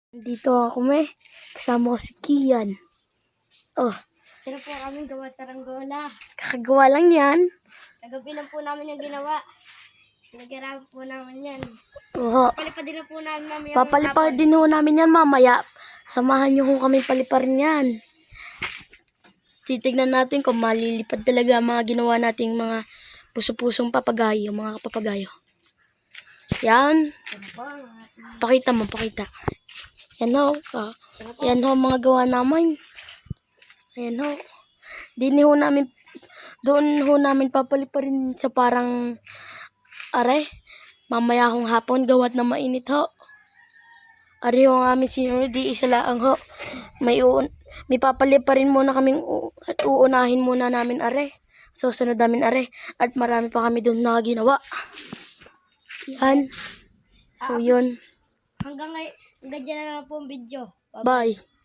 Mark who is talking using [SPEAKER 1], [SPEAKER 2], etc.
[SPEAKER 1] Dito ako kasama ko si Kian. Oh,
[SPEAKER 2] Sino po kami gawa saranggola.
[SPEAKER 1] kakagawa lang yan.
[SPEAKER 2] Kagabi lang po namin yung ginawa. Nagarapan po namin yan.
[SPEAKER 1] Oo.
[SPEAKER 2] Palipad din na po namin
[SPEAKER 1] Papalipad din ho namin yan mamaya. Samahan niyo ho kami paliparin yan. Titignan natin kung malilipad talaga ang mga ginawa nating mga puso-pusong papagayo, mga kapapagayo. Yan. Pakita mo, pakita. Yan ho. Yan ho mga gawa namin. Ayan ho. Doon ho namin papaliparin sa parang mamaya hong hapon gawat na mainit ho. Are ho ang aming sinunod, di isa lang ho. May papaliparin muna kaming at uunahin muna namin So sunod namin at marami pa kami doon na ginawa. Yan. So yun.
[SPEAKER 2] Hanggang dyan na lang po ang video.
[SPEAKER 1] Bye.